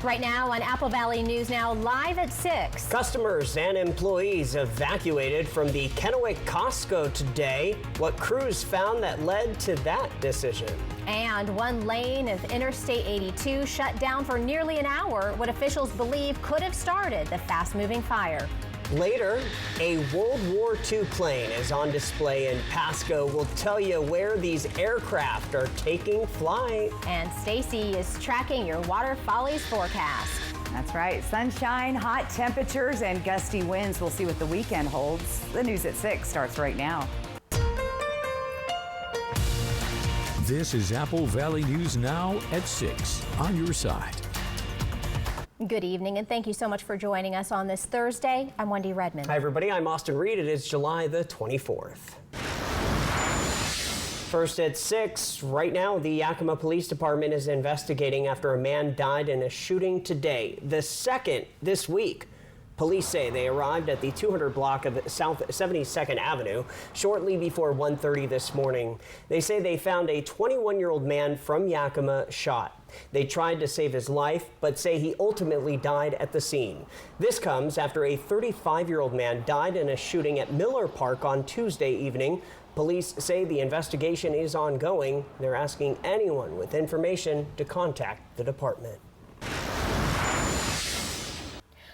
Right now on Apple Valley News Now, live at 6. Customers and employees evacuated from the Kennewick Costco today. What crews found that led to that decision? And one lane of Interstate 82 shut down for nearly an hour, what officials believe could have started the fast-moving fire. Later, a World War II plane is on display in Pasco. We'll tell you where these aircraft are taking flight. And Stacy is tracking your Water Follies forecast. That's right. Sunshine, hot temperatures, and gusty winds. We'll see what the weekend holds. The news at 6 starts right now. This is Apple Valley News Now at 6 on your side. Good evening, and thank you so much for joining us on this Thursday. I'm Wendy Redmond. Hi, everybody. I'm Austin Reed. It is July the 24th. First at 6, right now, the Yakima Police Department is investigating after a man died in a shooting today, the second this week. Police say they arrived at the 200 block of South 72nd Avenue shortly before 1:30 this morning. They say they found a 21-year-old man from Yakima shot. They tried to save his life, but say he ultimately died at the scene. This comes after a 35-year-old man died in a shooting at Miller Park on Tuesday evening. Police say the investigation is ongoing. They're asking anyone with information to contact the department.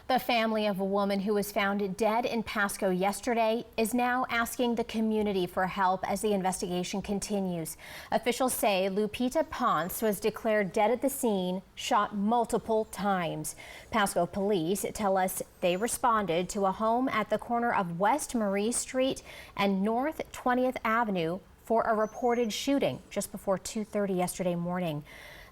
The family of a woman who was found dead in Pasco yesterday is now asking the community for help as the investigation continues. Officials say Lupita Ponce was declared dead at the scene, shot multiple times. Pasco police tell us they responded to a home at the corner of West Marie Street and North 20th Avenue for a reported shooting just before 2:30 yesterday morning.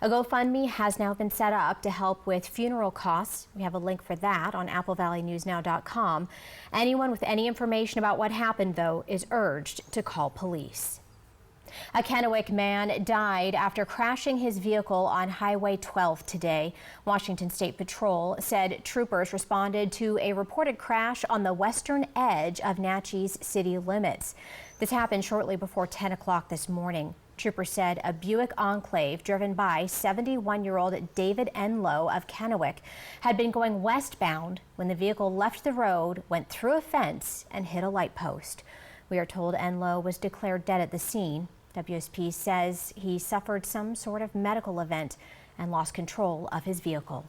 A GoFundMe has now been set up to help with funeral costs. We have a link for that on applevalleynewsnow.com. Anyone with any information about what happened, though, is urged to call police. A Kennewick man died after crashing his vehicle on Highway 12 today. Washington State Patrol said troopers responded to a reported crash on the western edge of Natchez city limits. This happened shortly before 10 o'clock this morning. Troopers said a Buick Enclave driven by 71-year-old David Enlow of Kennewick had been going westbound when the vehicle left the road, went through a fence, and hit a light post. We are told Enlow was declared dead at the scene. WSP says he suffered some sort of medical event and lost control of his vehicle.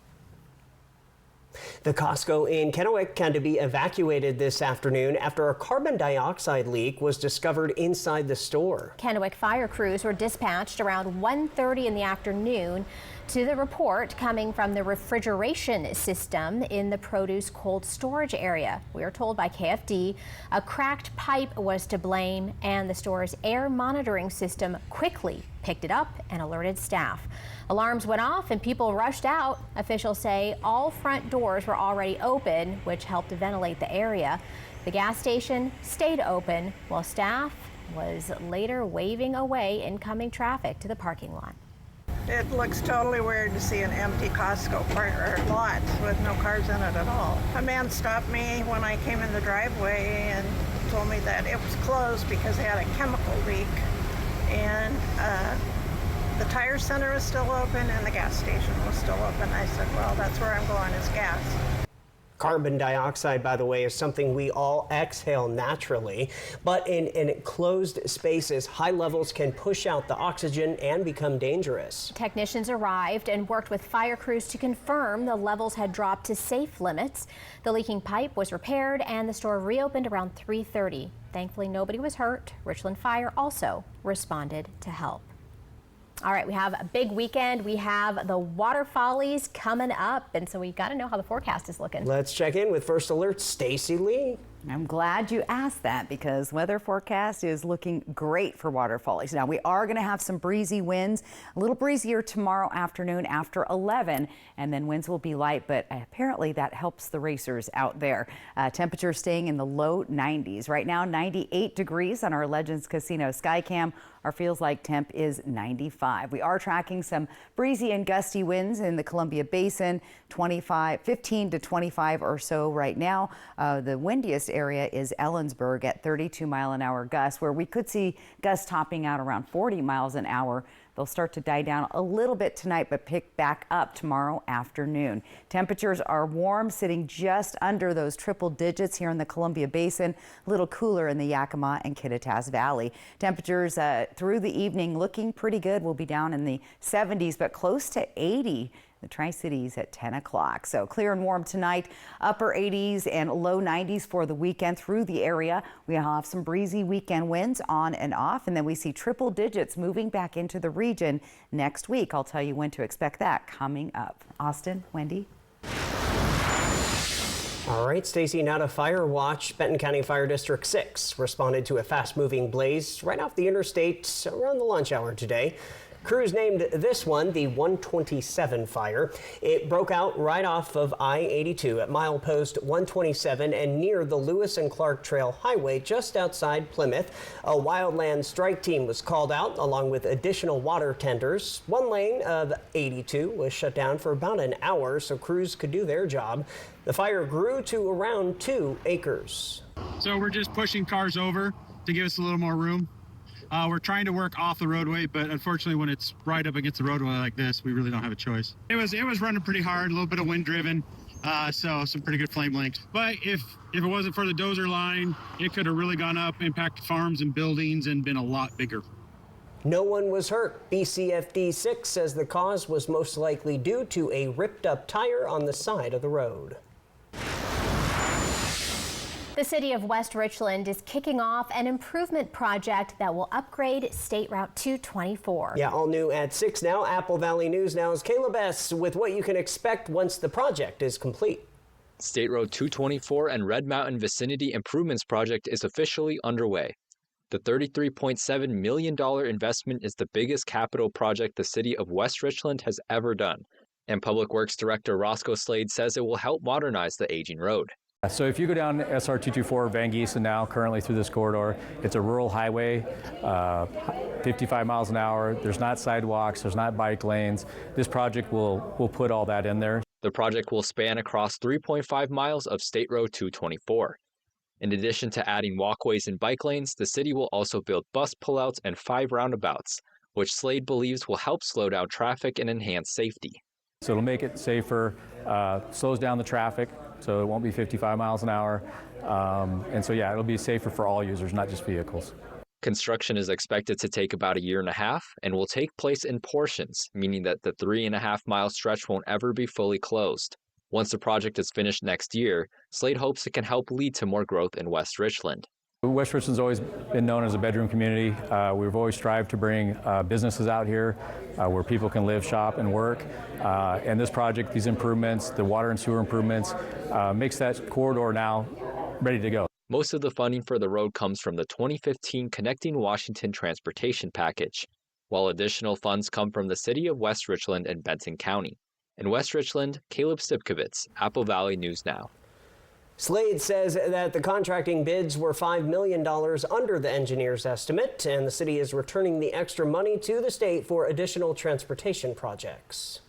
The Costco in Kennewick had to be evacuated this afternoon after a carbon dioxide leak was discovered inside the store. Kennewick fire crews were dispatched around 1:30 in the afternoon to the report coming from the refrigeration system in the produce cold storage area. We are told by KFD a cracked pipe was to blame, and the store's air monitoring system quickly picked it up and alerted staff. Alarms went off and people rushed out. Officials say all front doors were already open, which helped to ventilate the area. The gas station stayed open while staff was later waving away incoming traffic to the parking lot. It looks totally weird to see an empty Costco lot with no cars in it at all. A man stopped me when I came in the driveway and told me that it was closed because they had a chemical leak. And the tire center was still open and the gas station was still open. I said, well, that's where I'm going, is gas. Carbon dioxide, by the way, is something we all exhale naturally, but in enclosed spaces, high levels can push out the oxygen and become dangerous. Technicians arrived and worked with fire crews to confirm the levels had dropped to safe limits. The leaking pipe was repaired and the store reopened around 3:30. Thankfully, nobody was hurt. Richland Fire also responded to help. All right, we have a big weekend. We have the Water Follies coming up, and so we've got to know how the forecast is looking. Let's check in with First Alert Stacy Lee. I'm glad you asked that because weather forecast is looking great for Water Follies. Now, we are going to have some breezy winds, a little breezier tomorrow afternoon after 11, and then winds will be light, but apparently that helps the racers out there. Temperatures staying in the low 90s. Right now, 98 degrees on our Legends Casino Skycam. Our feels like temp is 95. We are tracking some breezy and gusty winds in the Columbia Basin, 15 to 25 or so right now. The windiest area is Ellensburg at 32-mile-an-hour gusts, where we could see gusts topping out around 40 miles an hour They'll start to die down a little bit tonight, but pick back up tomorrow afternoon. Temperatures are warm, sitting just under those triple digits here in the Columbia Basin, a little cooler in the Yakima and Kittitas Valley. Temperatures through the evening looking pretty good. We'll be down in the 70s, but close to 80. The Tri-Cities at 10 o'clock. So clear and warm tonight, upper 80s and low 90s for the weekend through the area. We'll have some breezy weekend winds on and off, and then we see triple digits moving back into the region next week. I'll tell you when to expect that coming up. Austin, Wendy. All right, Stacy, now to Fire Watch. Benton County Fire District 6 responded to a fast-moving blaze right off the interstate around the lunch hour today. Crews named this one the 127 fire. It broke out right off of I-82 at milepost 127 and near the Lewis and Clark Trail Highway just outside Plymouth. A wildland strike team was called out along with additional water tenders. One lane of 82 was shut down for about an hour so crews could do their job. The fire grew to around 2 acres. So we're just pushing cars over to give us a little more room. We're trying to work off the roadway, but unfortunately when it's right up against the roadway like this, we really don't have a choice. It was running pretty hard, a little bit of wind driven, so some pretty good flame lengths. But if it wasn't for the dozer line, it could have really gone up, impacted farms and buildings, and been a lot bigger. No one was hurt. BCFD 6 says the cause was most likely due to a ripped up tire on the side of the road. The city of West Richland is kicking off an improvement project that will upgrade State Route 224. Yeah, all new at 6 now. Apple Valley News Now's Caleb S. with what you can expect once the project is complete. State Road 224 and Red Mountain Vicinity Improvements Project is officially underway. The $33.7 million investment is the biggest capital project the city of West Richland has ever done. And Public Works Director Roscoe Slade says it will help modernize the aging road. So if you go down SR 224 Van Giesen now, currently through this corridor, it's a rural highway, 55 miles an hour. There's not sidewalks, there's not bike lanes. This project will put all that in there. The project will span across 3.5 miles of State Road 224. In addition to adding walkways and bike lanes, the city will also build bus pullouts and 5 roundabouts, which Slade believes will help slow down traffic and enhance safety. So it'll make it safer, slows down the traffic, so it won't be 55 miles an hour. And so, yeah, it'll be safer for all users, not just vehicles. Construction is expected to take about 1.5 years and will take place in portions, meaning that the 3.5-mile stretch won't ever be fully closed. Once the project is finished next year, Slade hopes it can help lead to more growth in West Richland. West Richland's always been known as a bedroom community. We've always strived to bring businesses out here where people can live, shop, and work. And this project, these improvements, the water and sewer improvements, makes that corridor now ready to go. Most of the funding for the road comes from the 2015 Connecting Washington Transportation Package, while additional funds come from the city of West Richland and Benton County. In West Richland, Caleb Stipkovitz, Apple Valley News Now. Slade says that the contracting bids were $5 million under the engineer's estimate, and the city is returning the extra money to the state for additional transportation projects.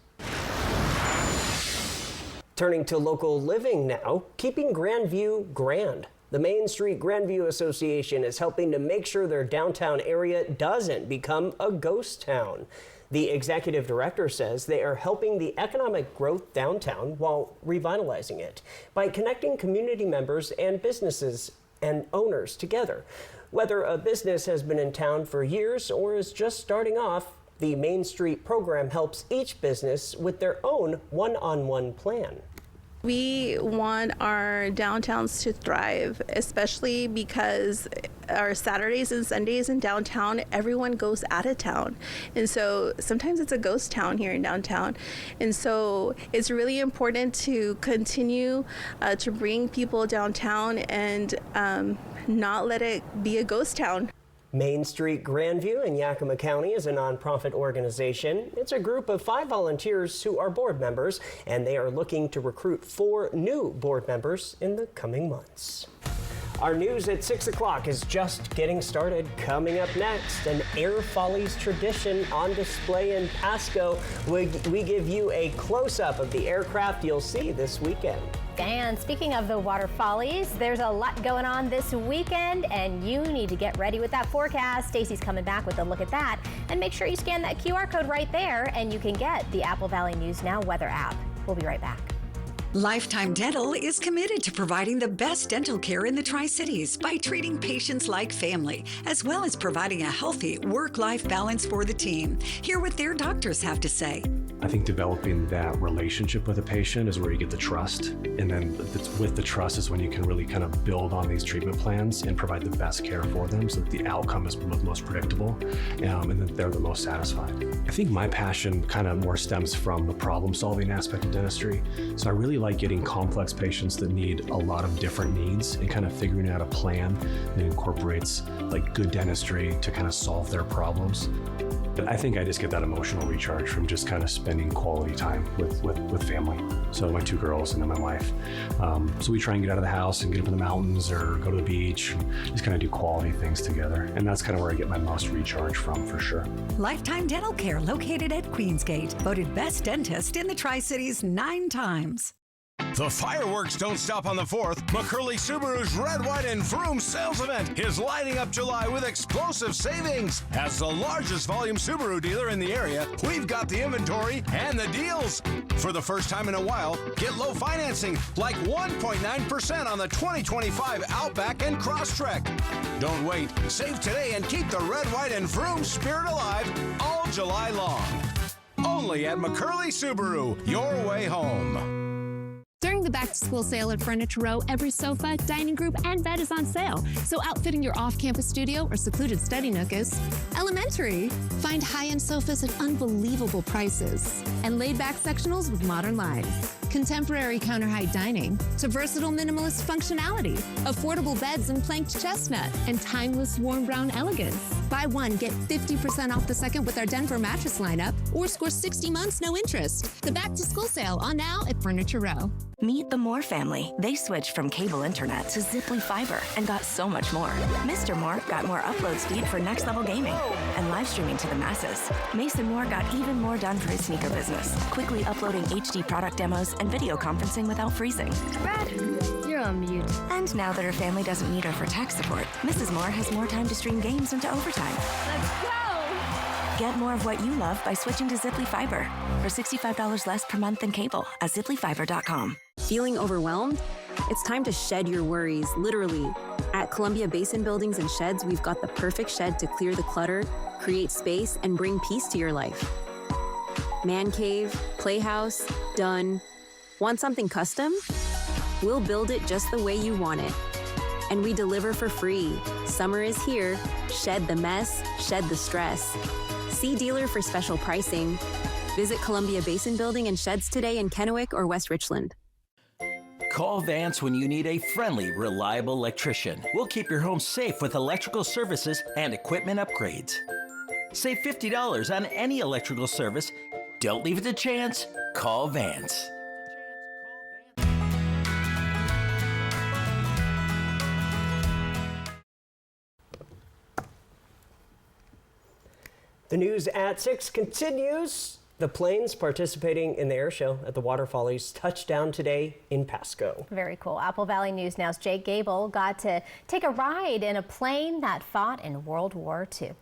Turning to local living now, keeping Grandview grand. The Main Street Grandview Association is helping to make sure their downtown area doesn't become a ghost town. The executive director says they are helping the economic growth downtown while revitalizing it by connecting community members and businesses and owners together. Whether a business has been in town for years or is just starting off, the Main Street program helps each business with their own one-on-one plan. We want our downtowns to thrive, especially because our Saturdays and Sundays in downtown, everyone goes out of town. And so sometimes it's a ghost town here in downtown. And so it's really important to continue to bring people downtown and not let it be a ghost town. Main Street Grandview in Yakima County is a nonprofit organization. It's a group of 5 volunteers who are board members, and they are looking to recruit 4 new board members in the coming months. Our news at 6 o'clock is just getting started. Coming up next, an Air Follies tradition on display in Pasco. We give you a close-up of the aircraft you'll see this weekend. And speaking of the Water Follies, there's a lot going on this weekend, and you need to get ready with that forecast. Stacy's coming back with a look at that. And make sure you scan that QR code right there, and you can get the Apple Valley News Now weather app. We'll be right back. Lifetime Dental is committed to providing the best dental care in the Tri-Cities by treating patients like family, as well as providing a healthy work-life balance for the team. Hear what their doctors have to say. I think developing that relationship with a patient is where you get the trust. And then with the trust is when you can really kind of build on these treatment plans and provide the best care for them so that the outcome is most predictable and that they're the most satisfied. I think my passion kind of more stems from the problem-solving aspect of dentistry. So I really like getting complex patients that need a lot of different needs and kind of figuring out a plan that incorporates like good dentistry to kind of solve their problems. But I think I just get that emotional recharge from just kind of spending quality time with family. So my two girls and then my wife. So we try and get out of the house and get up in the mountains or go to the beach and just kind of do quality things together. And that's kind of where I get my most recharge from, for sure. Lifetime Dental Care, located at Queensgate, voted best dentist in the Tri-Cities 9 times. The fireworks don't stop on the 4th. McCurley Subaru's Red, White, and Vroom sales event is lighting up July with explosive savings. As the largest volume Subaru dealer in the area, we've got the inventory and the deals. For the first time in a while, get low financing, like 1.9% on the 2025 Outback and Crosstrek. Don't wait. Save today and keep the Red, White, and Vroom spirit alive all July long. Only at McCurley Subaru, your way home. During the back-to-school sale at Furniture Row, every sofa, dining group, and bed is on sale. So outfitting your off-campus studio or secluded study nook is elementary. Find high-end sofas at unbelievable prices and laid-back sectionals with modern lines. Contemporary counter-height dining to versatile minimalist functionality. Affordable beds in planked chestnut and timeless warm brown elegance. Buy one, get 50% off the second with our Denver mattress lineup, or score 60 months, no interest. The back-to-school sale on now at Furniture Row. Meet the Moore family. They switched from cable internet to Ziply Fiber and got so much more. Mr. Moore got more upload speed for next-level gaming and live streaming to the masses. Mason Moore got even more done for his sneaker business, quickly uploading HD product demos and video conferencing without freezing. Brad, you're on mute. And now that her family doesn't need her for tech support, Mrs. Moore has more time to stream games into overtime. Let's go! Get more of what you love by switching to Ziply Fiber for $65 less per month than cable at ziplyfiber.com. Feeling overwhelmed? It's time to shed your worries, literally. At Columbia Basin Buildings and Sheds, we've got the perfect shed to clear the clutter, create space, and bring peace to your life. Man cave, playhouse, done. Want something custom? We'll build it just the way you want it. And we deliver for free. Summer is here. Shed the mess, shed the stress. See dealer for special pricing. Visit Columbia Basin Building and Sheds today in Kennewick or West Richland. Call Vance when you need a friendly, reliable electrician. We'll keep your home safe with electrical services and equipment upgrades. Save $50 on any electrical service. Don't leave it to chance. Call Vance. The news at 6 continues. The planes participating in the air show at the Water Follies touched down today in Pasco. Very cool. Apple Valley News Now's Jake Gable got to take a ride in a plane that fought in World War II.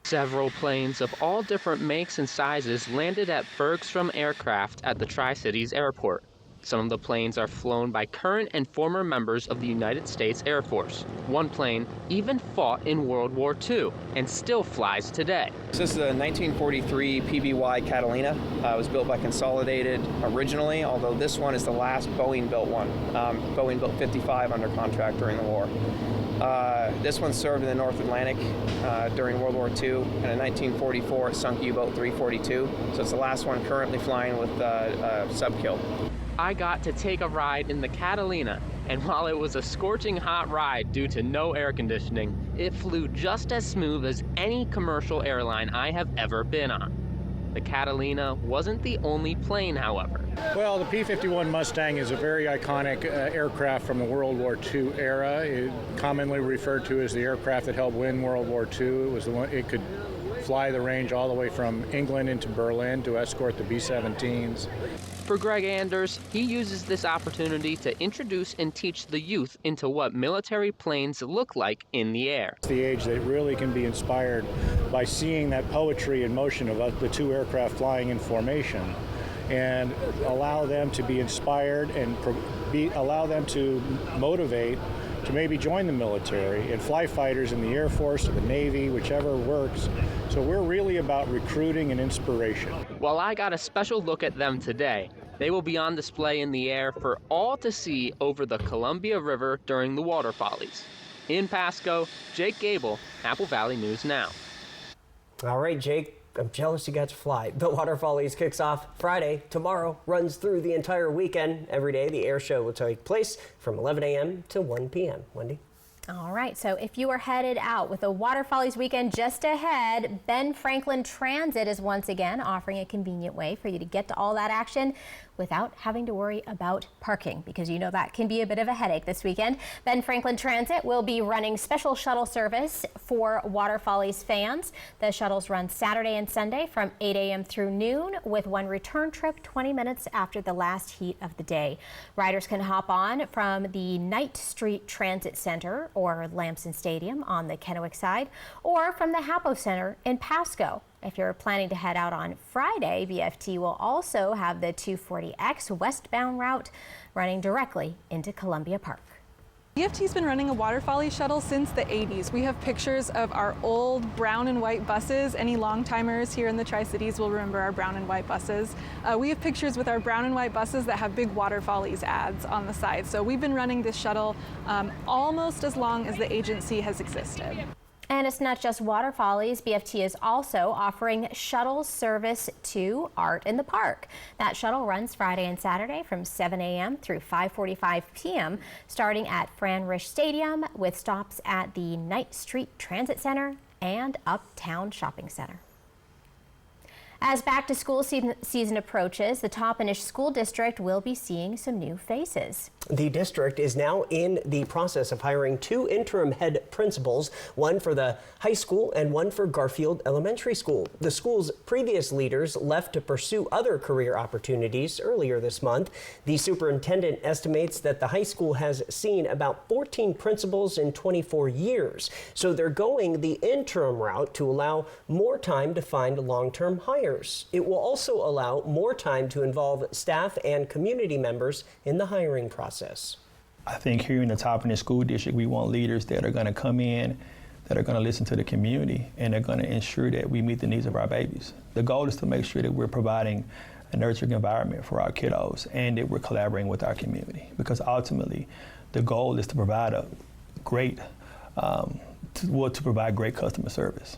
Several planes of all different makes and sizes landed at Bergstrom Aircraft at the Tri-Cities Airport. Some of the planes are flown by current and former members of the United States Air Force. One plane even fought in World War II and still flies today. This is a 1943 PBY Catalina. It was built by Consolidated originally, although this one is the last Boeing-built one. Boeing built 55 under contract during the war. This one served in the North Atlantic during World War II, and in 1944 it sunk U-boat 342. So it's the last one currently flying with sub-kill. I got to take a ride in the Catalina, and while it was a scorching hot ride due to no air conditioning, it flew just as smooth as any commercial airline I have ever been on. The Catalina wasn't the only plane, however. Well, the P-51 Mustang is a very iconic aircraft from the World War II era. It commonly referred to as the aircraft that helped win World War II. It was the one, it could fly the range all the way from England into Berlin to escort the B-17s. For Greg Anders, he uses this opportunity to introduce and teach the youth into what military planes look like in the air. It's the age that really can be inspired by seeing that poetry in motion of the two aircraft flying in formation, and allow them to be inspired and allow them to motivate to maybe join the military and fly fighters in the Air Force or the Navy, whichever works. So we're really about recruiting and inspiration. While I got a special look at them today, they will be on display in the air for all to see over the Columbia River during the water follies. In Pasco, Jake Gable, Apple Valley News Now. All right, Jake, I'm jealous you got to fly. The Water Follies kicks off Friday. Tomorrow runs through the entire weekend. Every day, the air show will take place from 11 a.m. to 1 p.m. Wendy? All right, so if you are headed out with the Water Follies weekend just ahead, Ben Franklin Transit is once again offering a convenient way for you to get to all that action without having to worry about parking, because you know that can be a bit of a headache this weekend. Ben Franklin Transit will be running special shuttle service for Water Follies fans. The shuttles run Saturday and Sunday from 8 a.m. through noon, with one return trip 20 minutes after the last heat of the day. Riders can hop on from the Knight Street Transit Center or Lamson Stadium on the Kennewick side, or from the Hapo Center in Pasco. If you're planning to head out on Friday, BFT will also have the 240X westbound route running directly into Columbia Park. BFT's been running a Water Follies shuttle since the 80s. We have pictures of our old brown and white buses. Any long-timers here in the Tri-Cities will remember our brown and white buses. We have pictures with our brown and white buses that have big Water Follies ads on the side. So we've been running this shuttle almost as long as the agency has existed. And it's not just Water Follies. BFT is also offering shuttle service to Art in the Park. That shuttle runs Friday and Saturday from 7 a.m. through 5:45 p.m., starting at Fran Risch Stadium, with stops at the Knight Street Transit Center and Uptown Shopping Center. As back-to-school season approaches, the Toppenish School District will be seeing some new faces. The district is now in the process of hiring 2 interim head principals, one for the high school and one for Garfield Elementary School. The school's previous leaders left to pursue other career opportunities earlier this month. The superintendent estimates that the high school has seen about 14 principals in 24 years. So they're going the interim route to allow more time to find long-term hires. It will also allow more time to involve staff and community members in the hiring process. I think here in the Toppenish School District, we want leaders that are going to come in, that are going to listen to the community, and they're going to ensure that we meet the needs of our babies. The goal is to make sure that we're providing a nurturing environment for our kiddos and that we're collaborating with our community, because ultimately the goal is to provide a great, to provide great customer service.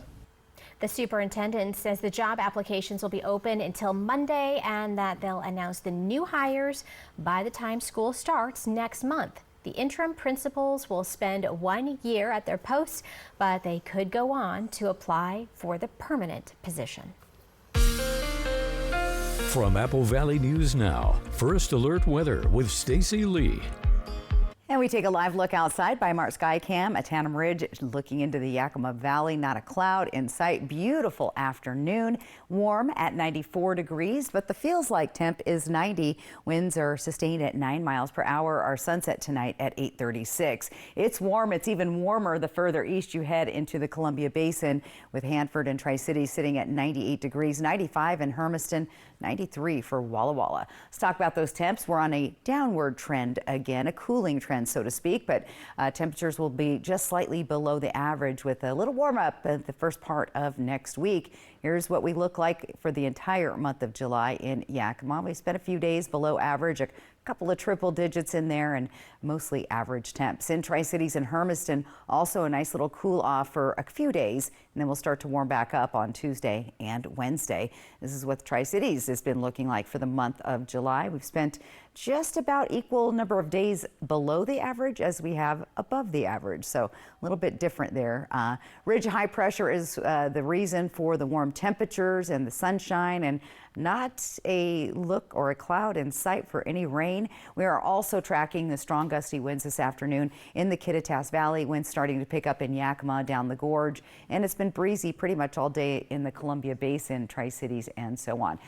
The superintendent says the job applications will be open until Monday and that they'll announce the new hires by the time school starts next month. The interim principals will spend 1 year at their posts, but they could go on to apply for the permanent position. From Apple Valley News Now, First Alert Weather with Stacy Lee. And we take a live look outside by Mart Skycam at Tannum Ridge, looking into the Yakima Valley. Not a cloud in sight. Beautiful afternoon. Warm at 94 degrees, but the feels like temp is 90. Winds are sustained at 9 miles per hour. Our sunset tonight at 8:36. It's warm. It's even warmer the further east you head into the Columbia Basin, with Hanford and Tri-Cities sitting at 98 degrees, 95 in Hermiston, 93 for Walla Walla. Let's talk about those temps. We're on a downward trend again, a cooling trend, so to speak, but temperatures will be just slightly below the average, with a little warm up at the first part of next week. Here's what we look like for the entire month of July in Yakima. We spent a few days below average, a couple of triple digits in there, and mostly average temps. In Tri-Cities and Hermiston, also a nice little cool off for a few days, and then we'll start to warm back up on Tuesday and Wednesday. This is what Tri-Cities has been looking like for the month of July. We've spent just about equal number of days below the average as we have above the average. So a little bit different there. Ridge high pressure is the reason for the warm temperatures and the sunshine, and not a look or a cloud in sight for any rain. We are also tracking the strong gusty winds this afternoon in the Kittitas Valley. Winds starting to pick up in Yakima, down the gorge, and it's been breezy pretty much all day in the Columbia Basin, Tri-Cities, and so on.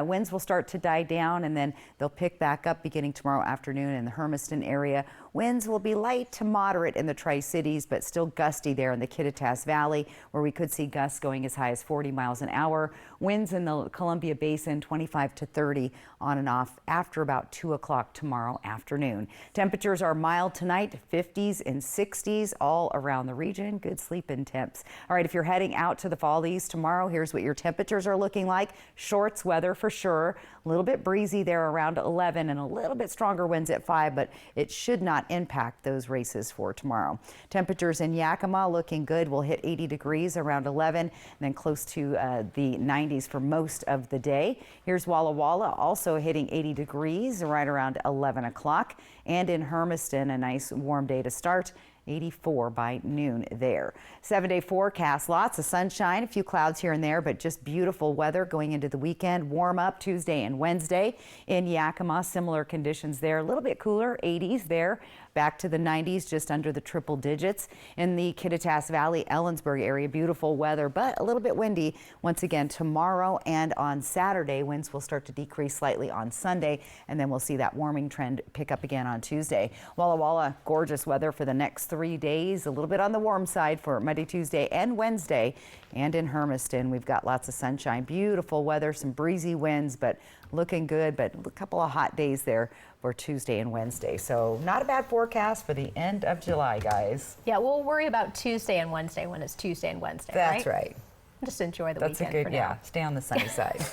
Winds will start to die down, and then they'll pick back up beginning tomorrow afternoon in the Hermiston area. Winds will be light to moderate in the Tri-Cities, but still gusty there in the Kittitas Valley, where we could see gusts going as high as 40 miles an hour. Winds in the Columbia Basin 25 to 30 on and off after about 2 o'clock tomorrow afternoon. Temperatures are mild tonight, 50s and 60s all around the region. Good sleep-in temps. All right, if you're heading out to the Follies tomorrow, here's what your temperatures are looking like. Shorts weather for sure. A little bit breezy there around 11 and a little bit stronger winds at 5, but it should not impact those races for tomorrow. Temperatures in Yakima looking good. We'll hit 80 degrees around 11 and then close to the 90s for most of the day. Here's Walla Walla also hitting 80 degrees right around 11 o'clock. And in Hermiston, a nice warm day to start. 84 by noon there. 7-day forecast, lots of sunshine, a few clouds here and there, but just beautiful weather going into the weekend. Warm up Tuesday and Wednesday. In Yakima, similar conditions there. A little bit cooler, 80s there. Back to the 90s, just under the triple digits. In the Kittitas Valley, Ellensburg area, beautiful weather, but a little bit windy once again tomorrow and on Saturday. Winds will start to decrease slightly on Sunday, and then we'll see that warming trend pick up again on Tuesday. Walla Walla, gorgeous weather for the next 3 days. A little bit on the warm side for Monday, Tuesday, and Wednesday. And in Hermiston, we've got lots of sunshine, beautiful weather, some breezy winds, but looking good, but a couple of hot days there for Tuesday and Wednesday. So not a bad forecast for the end of July, guys. Yeah, we'll worry about Tuesday and Wednesday when it's Tuesday and Wednesday, That's right. Just enjoy the That's weekend a good, for now. yeah, stay on the sunny side.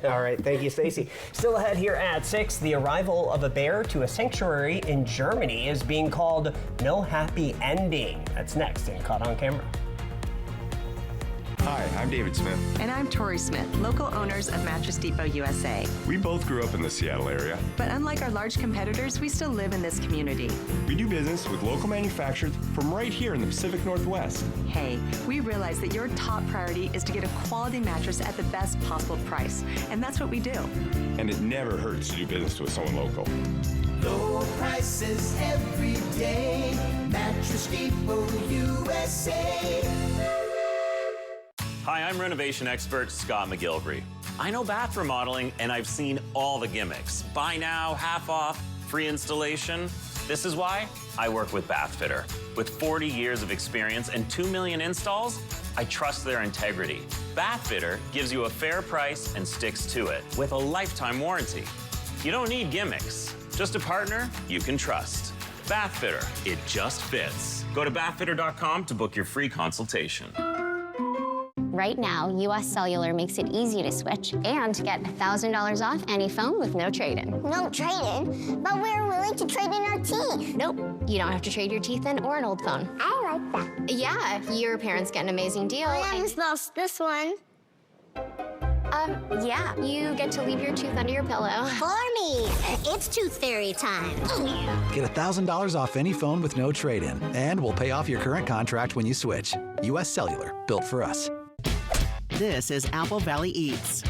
All right, thank you, Stacey. Still ahead here at 6, the arrival of a bear to a sanctuary in Germany is being called no happy ending. That's next in Caught on Camera. Hi, I'm David Smith. And I'm Tori Smith, local owners of Mattress Depot USA. We both grew up in the Seattle area. But unlike our large competitors, we still live in this community. We do business with local manufacturers from right here in the Pacific Northwest. Hey, we realize that your top priority is to get a quality mattress at the best possible price. And that's what we do. And it never hurts to do business with someone local. Low prices every day. Mattress Depot USA. Hi, I'm renovation expert Scott McGilvery. I know bath remodeling and I've seen all the gimmicks. Buy now, half off, free installation. This is why I work with Bathfitter. With 40 years of experience and 2 million installs, I trust their integrity. Bathfitter gives you a fair price and sticks to it with a lifetime warranty. You don't need gimmicks, just a partner you can trust. Bathfitter, it just fits. Go to bathfitter.com to book your free consultation. Right now, US Cellular makes it easy to switch and get $1,000 off any phone with no trade-in. No trade-in? But we're willing to trade in our teeth. Nope, you don't have to trade your teeth in or an old phone. I like that. Yeah, your parents get an amazing deal. I almost lost this one. Yeah, you get to leave your tooth under your pillow. For me, it's tooth fairy time. Get $1,000 off any phone with no trade-in, and we'll pay off your current contract when you switch. US Cellular, built for us. This is Apple Valley Eats.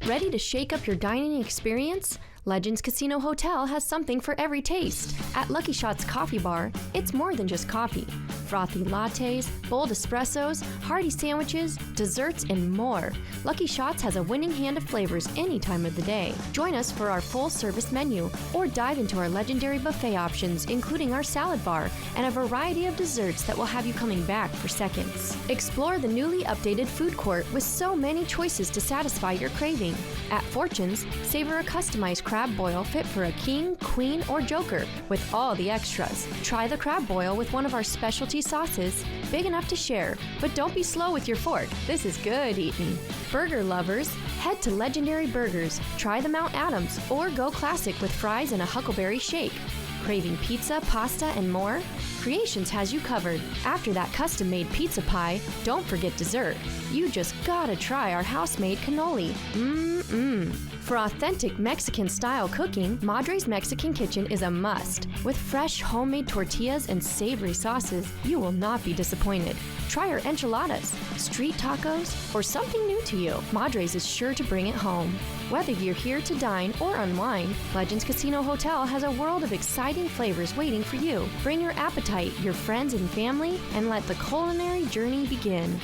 Ready to shake up your dining experience? Legends Casino Hotel has something for every taste. At Lucky Shots Coffee Bar, it's more than just coffee. Frothy lattes, bold espressos, hearty sandwiches, desserts, and more. Lucky Shots has a winning hand of flavors any time of the day. Join us for our full-service menu, or dive into our legendary buffet options, including our salad bar and a variety of desserts that will have you coming back for seconds. Explore the newly updated food court with so many choices to satisfy your craving. At Fortune's, savor a customized crab boil fit for a king, queen, or joker with all the extras. Try the crab boil with one of our specialty sauces, big enough to share, but don't be slow with your fork. This is good eating. Burger lovers, head to Legendary Burgers. Try the Mount Adams or go classic with fries and a Huckleberry shake. Craving pizza, pasta, and more? Creations has you covered. After that custom-made pizza pie, don't forget dessert. You just gotta try our house-made cannoli. Mmm. For authentic Mexican-style cooking, Madre's Mexican Kitchen is a must. With fresh homemade tortillas and savory sauces, you will not be disappointed. Try our enchiladas, street tacos, or something new to you. Madre's is sure to bring it home. Whether you're here to dine or unwind, Legends Casino Hotel has a world of exciting flavors waiting for you. Bring your appetite, your friends and family, and let the culinary journey begin.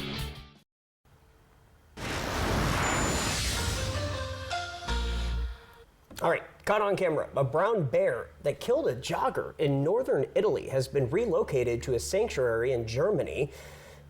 All right, caught on camera, a brown bear that killed a jogger in northern Italy has been relocated to a sanctuary in Germany.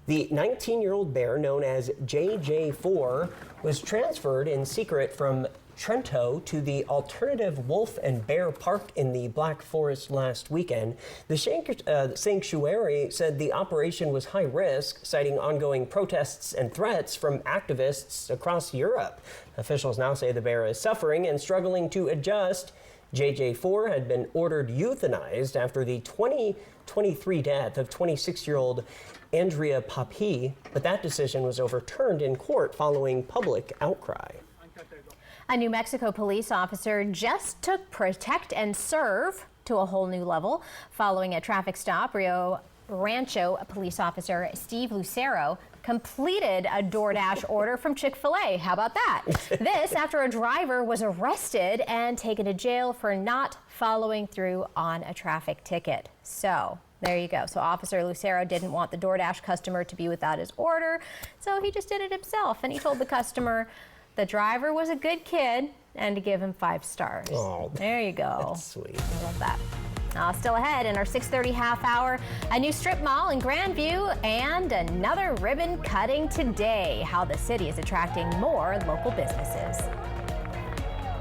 The 19-year-old bear, known as JJ4, was transferred in secret from Trento to the alternative wolf and bear park in the Black Forest last weekend. The sanctuary said the operation was high risk, citing ongoing protests and threats from activists across Europe. Officials now say the bear is suffering and struggling to adjust. JJ4 had been ordered euthanized after the 2023 death of 26-year-old Andrea Papi, but that decision was overturned in court following public outcry. A New Mexico police officer just took protect and serve to a whole new level following a traffic stop. Rio Rancho police officer Steve Lucero completed a DoorDash order from Chick-fil-A. How about that? This after a driver was arrested and taken to jail for not following through on a traffic ticket. So there you go. So Officer Lucero didn't want the DoorDash customer to be without his order, so he just did it himself. And he told the customer the driver was a good kid and to give him 5 stars. Oh, there you go. That's sweet. I love that. Still ahead in our 6:30 half hour, a new strip mall in Grandview and another ribbon cutting today. How the city is attracting more local businesses.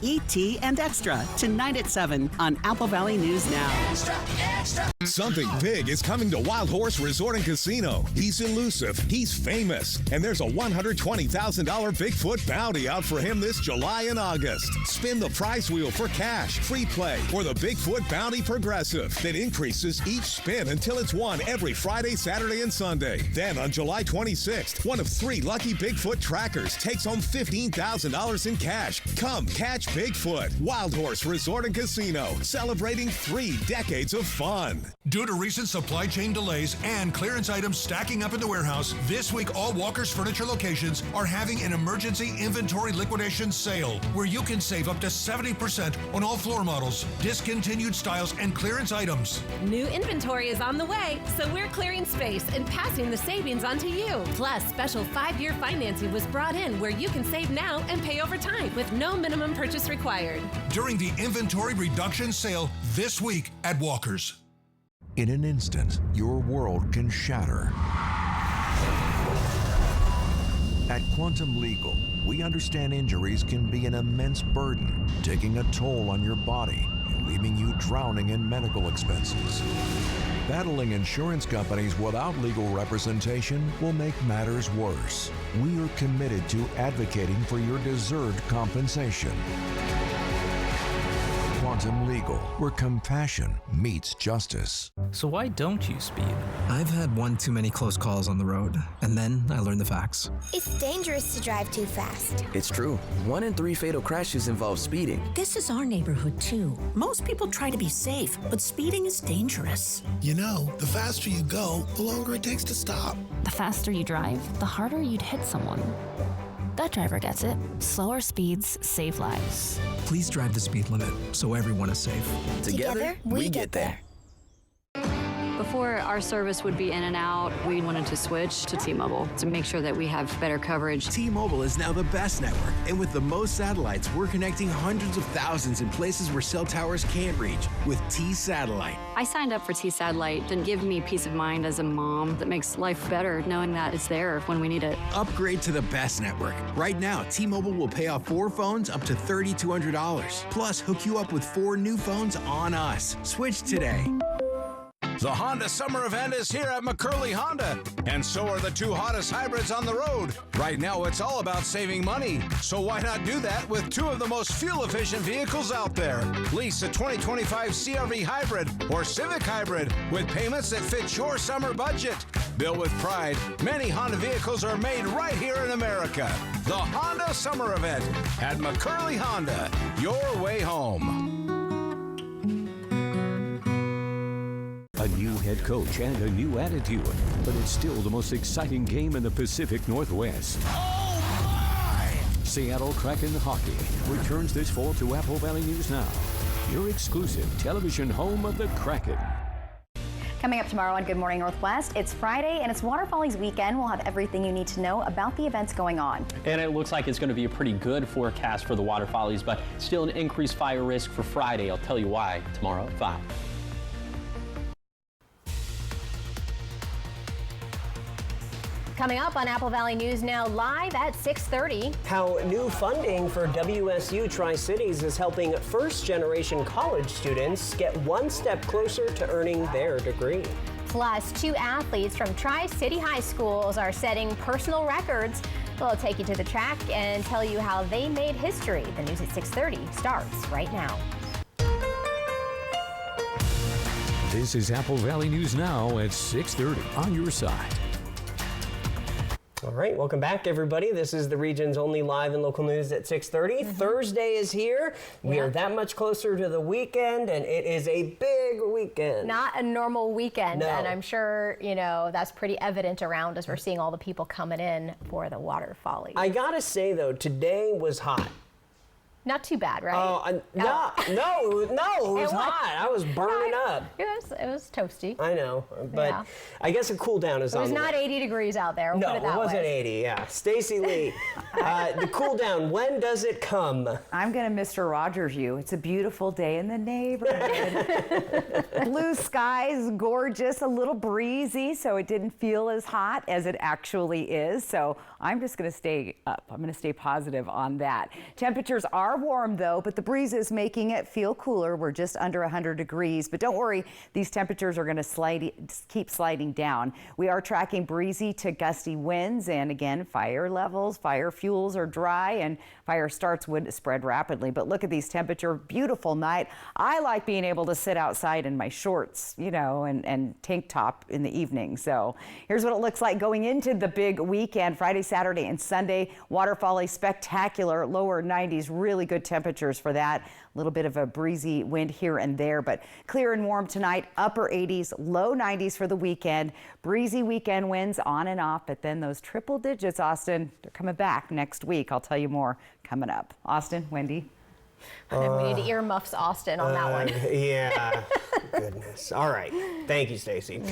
E.T. and Extra, tonight at 7 on Apple Valley News Now. Extra, extra. Something big is coming to Wild Horse Resort and Casino. He's elusive, he's famous, and there's a $120,000 Bigfoot bounty out for him this July and August. Spin the prize wheel for cash, free play, or the Bigfoot Bounty Progressive that increases each spin until it's won every Friday, Saturday, and Sunday. Then on July 26th, one of 3 lucky Bigfoot trackers takes home $15,000 in cash. Come catch Bigfoot. Wild Horse Resort and Casino, celebrating 3 decades of fun. Due to recent supply chain delays and clearance items stacking up in the warehouse, this week all Walker's Furniture locations are having an emergency inventory liquidation sale where you can save up to 70% on all floor models, discontinued styles, and clearance items. New inventory is on the way, so we're clearing space and passing the savings on to you. Plus, special 5-year financing was brought in where you can save now and pay over time with no minimum purchase required. During the inventory reduction sale this week at Walker's. In an instant, your world can shatter. At Quantum Legal, we understand injuries can be an immense burden, taking a toll on your body and leaving you drowning in medical expenses. Battling insurance companies without legal representation will make matters worse. We are committed to advocating for your deserved compensation. Quantum Legal, where compassion meets justice. So why don't you speed? I've had one too many close calls on the road, and then I learned the facts. It's dangerous to drive too fast. It's true. 1 in 3 fatal crashes involve speeding. This is our neighborhood too. Most people try to be safe, but speeding is dangerous. You know, the faster you go, the longer it takes to stop. The faster you drive, the harder you'd hit someone. That driver gets it. Slower speeds save lives. Please drive the speed limit so everyone is safe. Together we get there. Before, our service would be in and out. We wanted to switch to T-Mobile to make sure that we have better coverage. T-Mobile is now the best network. And with the most satellites, we're connecting hundreds of thousands in places where cell towers can't reach with T-Satellite. I signed up for T-Satellite to give me peace of mind as a mom that makes life better knowing that it's there when we need it. Upgrade to the best network. Right now, T-Mobile will pay off 4 phones up to $3,200. Plus, hook you up with 4 new phones on us. Switch today. The Honda Summer Event is here at McCurley Honda, and so are the 2 hottest hybrids on the road. Right now, it's all about saving money, so why not do that with 2 of the most fuel-efficient vehicles out there? Lease a 2025 CR-V Hybrid or Civic Hybrid with payments that fit your summer budget. Built with pride, many Honda vehicles are made right here in America. The Honda Summer Event at McCurley Honda, your way home. A new head coach and a new attitude, but it's still the most exciting game in the Pacific Northwest. Oh my! Seattle Kraken hockey returns this fall to Apple Valley News Now, your exclusive television home of the Kraken. Coming up tomorrow on Good Morning Northwest, it's Friday and it's Water Follies weekend. We'll have everything you need to know about the events going on. And it looks like it's going to be a pretty good forecast for the Water Follies, but still an increased fire risk for Friday. I'll tell you why tomorrow at 5. Coming up on Apple Valley News Now live at 6:30. How new funding for WSU Tri-Cities is helping first-generation college students get one step closer to earning their degree. Plus, 2 athletes from Tri-City High Schools are setting personal records. We'll take you to the track and tell you how they made history. The news at 6:30 starts right now. This is Apple Valley News Now at 6:30 on your side. All right, welcome back, everybody. This is the region's only live and local news at 6:30. Thursday is here. We are that much closer to the weekend, and it is a big weekend. Not a normal weekend, No. and I'm sure, that's pretty evident around as we're seeing all the people coming in for the Water Follies. I gotta say, though, today was hot. Not too bad, right? No, it was hot. I was burning up. It was toasty. I know, but Yeah. I guess a cool down is It on was the not way. 80 degrees out there. We'll No, put it that it wasn't way. 80, yeah. Stacy Lee, the cool down, when does it come? I'm going to Mr. Rogers you. It's a beautiful day in the neighborhood. Blue skies, gorgeous, a little breezy, so it didn't feel as hot as it actually is. So I'm just going to stay up. I'm going to stay positive on that. Temperatures are warm, though, but the breeze is making it feel cooler. We're just under 100 degrees, but don't worry, these temperatures are going to keep sliding down. We are tracking breezy to gusty winds, and again, fire levels, fire fuels are dry, and fire starts would spread rapidly. But look at these temperatures, beautiful night. I like being able to sit outside in my shorts, and tank top in the evening. So here's what it looks like going into the big weekend, Friday, Saturday, and Sunday. Water Follies spectacular, lower 90s, really good temperatures for that. A little bit of a breezy wind here and there, but clear and warm tonight, upper 80s, low 90s for the weekend. Breezy weekend winds on and off, but then those triple digits, Austin, they're coming back next week. I'll tell you more coming up. Austin, Wendy. We need to earmuffs Austin on that one. Yeah, goodness. All right. Thank you, Stacy.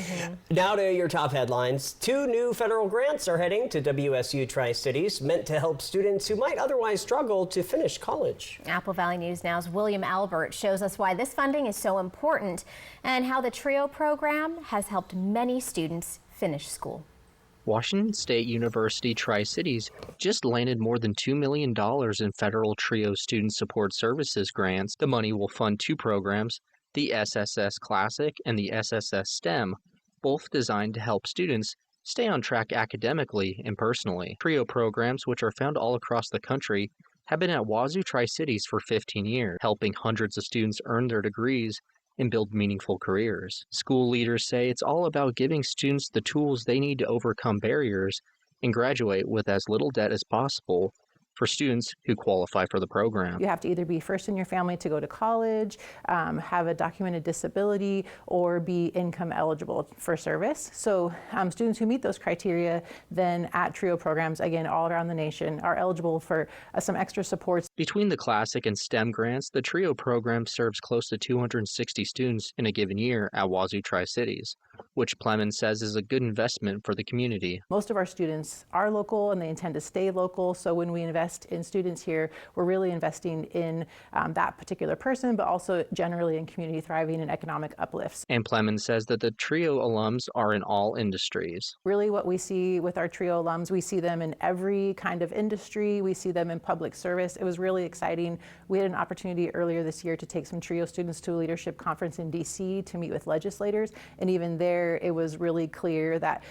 Now to your top headlines. 2 new federal grants are heading to WSU Tri-Cities, meant to help students who might otherwise struggle to finish college. Apple Valley News Now's William Albert shows us why this funding is so important and how the TRIO program has helped many students finish school. Washington State University Tri-Cities just landed more than $2 million in federal TRIO Student Support Services grants. The money will fund 2 programs, the SSS Classic and the SSS STEM, both designed to help students stay on track academically and personally. TRIO programs, which are found all across the country, have been at Wazoo Tri-Cities for 15 years, helping hundreds of students earn their degrees and build meaningful careers. School leaders say it's all about giving students the tools they need to overcome barriers and graduate with as little debt as possible for students who qualify for the program. You have to either be first in your family to go to college, have a documented disability, or be income eligible for service. So students who meet those criteria then at TRIO programs, again, all around the nation, are eligible for some extra supports. Between the Classic and STEM grants, the TRIO program serves close to 260 students in a given year at Wazoo Tri-Cities. which Plemons says is a good investment for the community. Most of our students are local and they intend to stay local. So when we invest in students here, we're really investing in that particular person, but also generally in community thriving and economic uplifts. And Plemons says that the TRIO alums are in all industries. Really what we see with our TRIO alums, we see them in every kind of industry. We see them in public service. It was really exciting. We had an opportunity earlier this year to take some TRIO students to a leadership conference in DC to meet with legislators. And even there, it was really clear that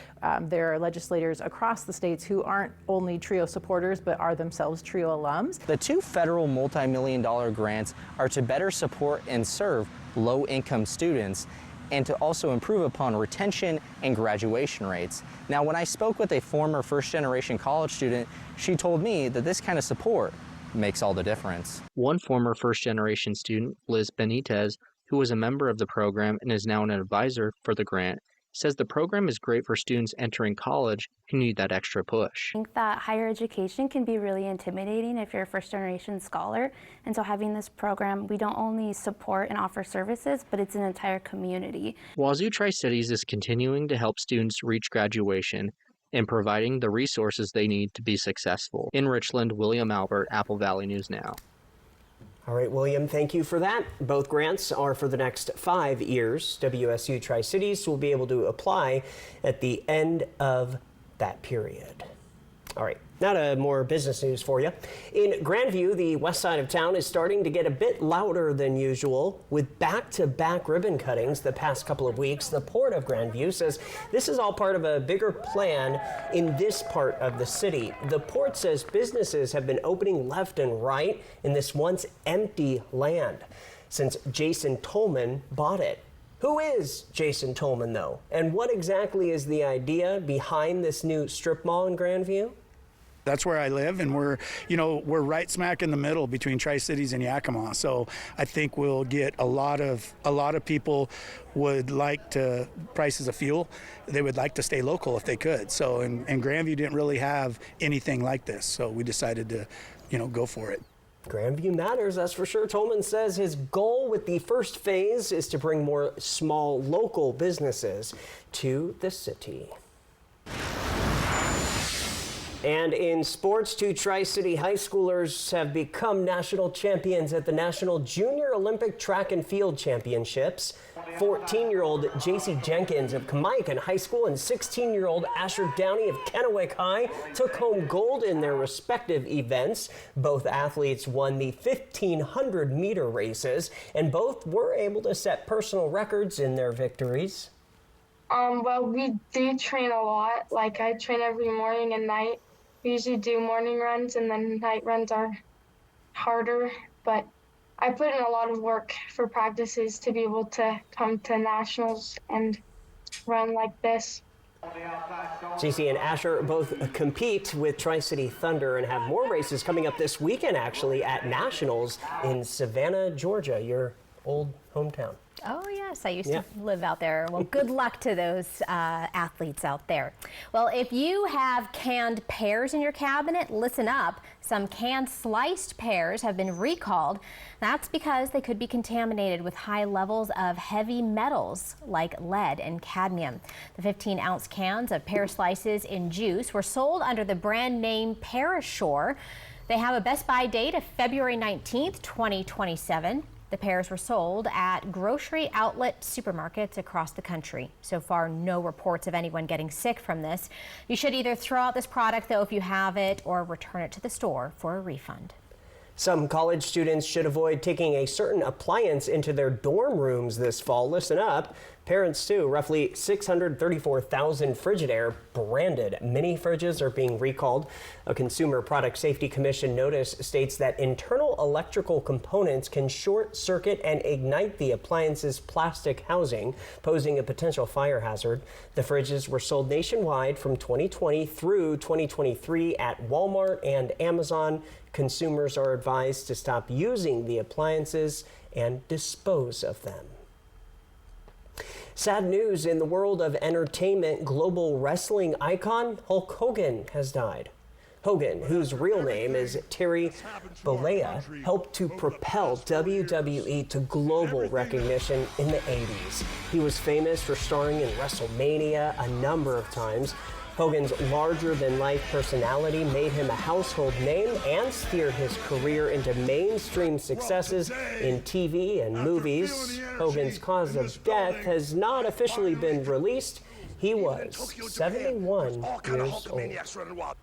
there are legislators across the states who aren't only TRIO supporters, but are themselves TRIO alums. The two federal multi-million-dollar grants are to better support and serve low-income students and to also improve upon retention and graduation rates. Now, when I spoke with a former first-generation college student, she told me that this kind of support makes all the difference. One former first-generation student, Liz Benitez, who was a member of the program and is now an advisor for the grant, says the program is great for students entering college who need that extra push. I think that higher education can be really intimidating if you're a first-generation scholar, and so having this program, we don't only support and offer services, but it's an entire community. Wazoo Tri-Cities is continuing to help students reach graduation and providing the resources they need to be successful. In Richland, William Albert, Apple Valley News Now. All right, William, thank you for that. Both grants are for the next 5 years. WSU Tri-Cities will be able to apply at the end of that period. All right, now to more business news for you. In Grandview, the west side of town is starting to get a bit louder than usual. With back-to-back ribbon cuttings the past couple of weeks, the Port of Grandview says this is all part of a bigger plan in this part of the city. The Port says businesses have been opening left and right in this once empty land since Jason Tolman bought it. Who is Jason Tolman, though? And what exactly is the idea behind this new strip mall in Grandview? That's where I live, and we're right smack in the middle between Tri-Cities and Yakima. So I think we'll get a lot of people would like to, prices of fuel, they would like to stay local if they could. So and Grandview didn't really have anything like this, so we decided to, go for it. Grandview matters, that's for sure. Tolman says his goal with the first phase is to bring more small local businesses to the city. And in sports, 2 Tri-City high schoolers have become national champions at the National Junior Olympic Track and Field Championships. 14-year-old JC Jenkins of Kamiakin High School and 16-year-old Asher Downey of Kennewick High took home gold in their respective events. Both athletes won the 1,500-meter races, and both were able to set personal records in their victories. Well, we do train a lot. Like, I train every morning and night. We usually do morning runs, and then night runs are harder. But I put in a lot of work for practices to be able to come to nationals and run like this. JC and Asher both compete with Tri-City Thunder and have more races coming up this weekend, actually, at Nationals in Savannah, Georgia, your old hometown. Oh, yes, I used to live out there. Well, good luck to those athletes out there. Well, if you have canned pears in your cabinet, listen up. Some canned sliced pears have been recalled. That's because they could be contaminated with high levels of heavy metals like lead and cadmium. The 15-ounce cans of pear slices in juice were sold under the brand name Parashore. They have a Best Buy date of February 19th, 2027. The pears were sold at grocery outlet supermarkets across the country. So far, no reports of anyone getting sick from this. You should either throw out this product, though, if you have it, or return it to the store for a refund. Some college students should avoid taking a certain appliance into their dorm rooms this fall. Listen up. Parents, too. Roughly 634,000 Frigidaire branded mini fridges are being recalled. A Consumer Product Safety Commission notice states that internal electrical components can short circuit and ignite the appliance's plastic housing, posing a potential fire hazard. The fridges were sold nationwide from 2020 through 2023 at Walmart and Amazon. Consumers are advised to stop using the appliances and dispose of them. Sad news in the world of entertainment. Global wrestling icon Hulk Hogan has died. Hogan, whose real name is Terry Bollea, helped to propel WWE to global recognition in the 80s. He was famous for starring in WrestleMania a number of times. Hogan's larger-than-life personality made him a household name and steered his career into mainstream successes in TV and movies. Hogan's cause of death has not officially been released. He was 71 years old.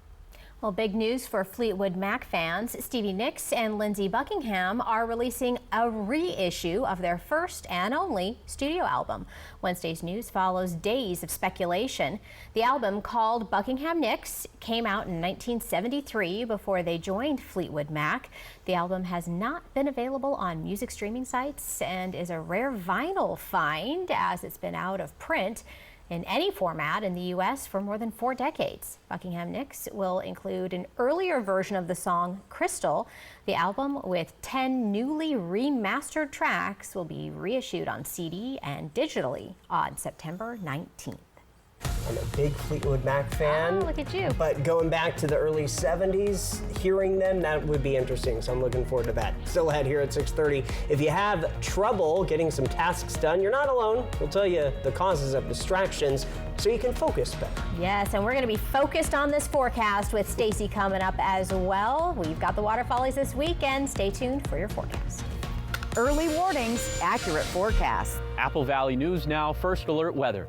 Well, big news for Fleetwood Mac fans. Stevie Nicks and Lindsey Buckingham are releasing a reissue of their first and only studio album. Wednesday's news follows days of speculation. The album, called Buckingham Nicks, came out in 1973 before they joined Fleetwood Mac. The album has not been available on music streaming sites and is a rare vinyl find, as it's been out of print in any format in the U.S. for more than 4 decades. Buckingham Nicks will include an earlier version of the song Crystal. The album, with 10 newly remastered tracks, will be reissued on CD and digitally on September 19th. I'm a big Fleetwood Mac fan. Oh, look at you. But going back to the early 70s, hearing them, that would be interesting. So I'm looking forward to that. Still ahead here at 6:30. If you have trouble getting some tasks done, you're not alone. We'll tell you the causes of distractions so you can focus better. Yes, and we're going to be focused on this forecast with Stacy coming up as well. We've got the water follies this weekend. Stay tuned for your forecast. Early warnings, accurate forecasts. Apple Valley News Now, First Alert Weather.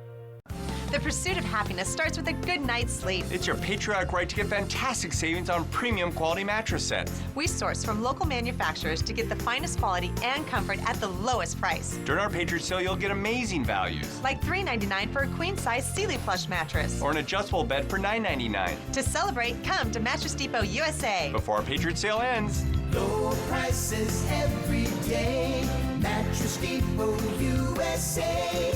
The pursuit of happiness starts with a good night's sleep. It's your patriotic right to get fantastic savings on premium quality mattress sets. We source from local manufacturers to get the finest quality and comfort at the lowest price. During our Patriot Sale, you'll get amazing values. Like $3.99 for a queen-size Sealy plush mattress. Or an adjustable bed for $9.99. To celebrate, come to Mattress Depot USA. Before our Patriot Sale ends. Low prices every day. Mattress Depot USA.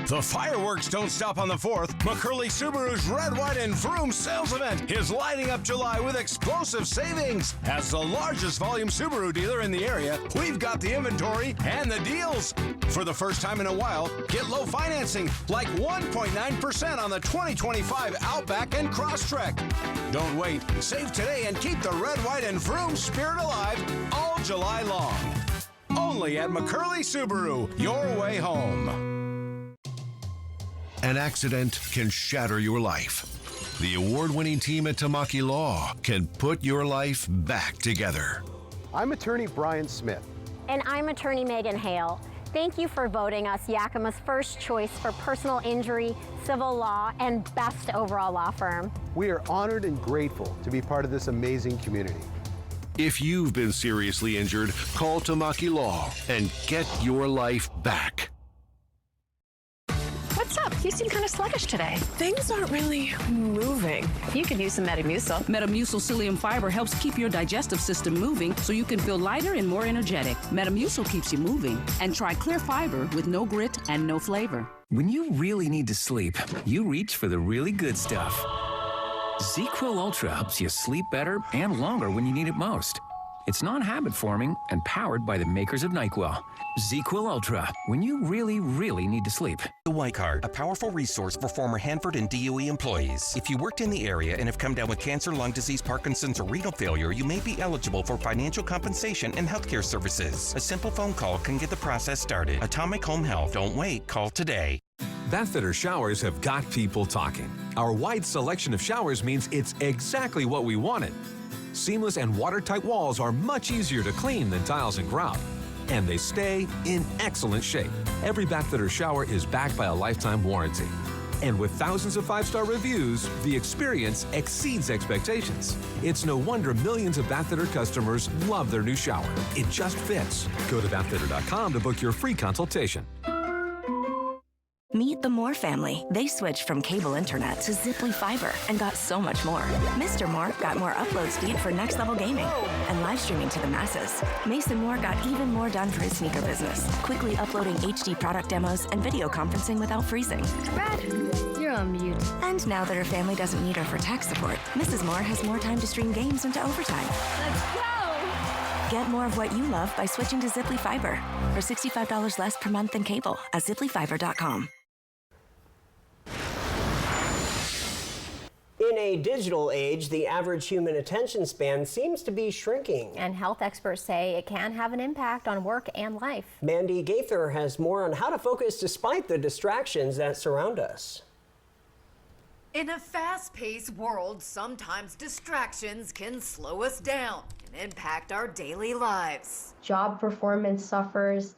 The fireworks don't stop on the 4th. McCurley Subaru's Red, White, and Vroom sales event is lighting up July with explosive savings. As the largest volume Subaru dealer in the area, we've got the inventory and the deals. For the first time in a while, get low financing, like 1.9% on the 2025 Outback and Crosstrek. Don't wait. Save today and keep the Red, White, and Vroom spirit alive all July long. Only at McCurley Subaru, your way home. An accident can shatter your life. The award-winning team at Tamaki Law can put your life back together. I'm attorney Brian Smith. And I'm attorney Megan Hale. Thank you for voting us Yakima's first choice for personal injury, civil law, and best overall law firm. We are honored and grateful to be part of this amazing community. If you've been seriously injured, call Tamaki Law and get your life back. What's up? You seem kind of sluggish today. Things aren't really moving. You could use some Metamucil. Metamucil psyllium fiber helps keep your digestive system moving so you can feel lighter and more energetic. Metamucil keeps you moving. And try clear fiber with no grit and no flavor. When you really need to sleep, you reach for the really good stuff. ZzzQuil Ultra helps you sleep better and longer when you need it most. It's non-habit forming and powered by the makers of NyQuil. ZzzQuil Ultra, when you really, really need to sleep. The White Card, a powerful resource for former Hanford and DOE employees. If you worked in the area and have come down with cancer, lung disease, Parkinson's, or renal failure, you may be eligible for financial compensation and healthcare services. A simple phone call can get the process started. Atomic Home Health. Don't wait. Call today. Bathfitter showers have got people talking. Our wide selection of showers means it's exactly what we wanted. Seamless and watertight walls are much easier to clean than tiles and grout. And they stay in excellent shape. Every Bathfitter shower is backed by a lifetime warranty. And with thousands of 5-star reviews, the experience exceeds expectations. It's no wonder millions of Bathfitter customers love their new shower. It just fits. Go to bathfitter.com to book your free consultation. Meet the Moore family. They switched from cable internet to Ziply Fiber and got so much more. Mr. Moore got more upload speed for next level gaming and live streaming to the masses. Mason Moore got even more done for his sneaker business, quickly uploading HD product demos and video conferencing without freezing. Brad, you're on mute. And now that her family doesn't need her for tech support, Mrs. Moore has more time to stream games into overtime. Let's go! Get more of what you love by switching to Ziply Fiber for $65 less per month than cable at ziplyfiber.com. In a digital age, the average human attention span seems to be shrinking. And health experts say it can have an impact on work and life. Mandy Gaither has more on how to focus despite the distractions that surround us. In a fast-paced world, sometimes distractions can slow us down and impact our daily lives. Job performance suffers,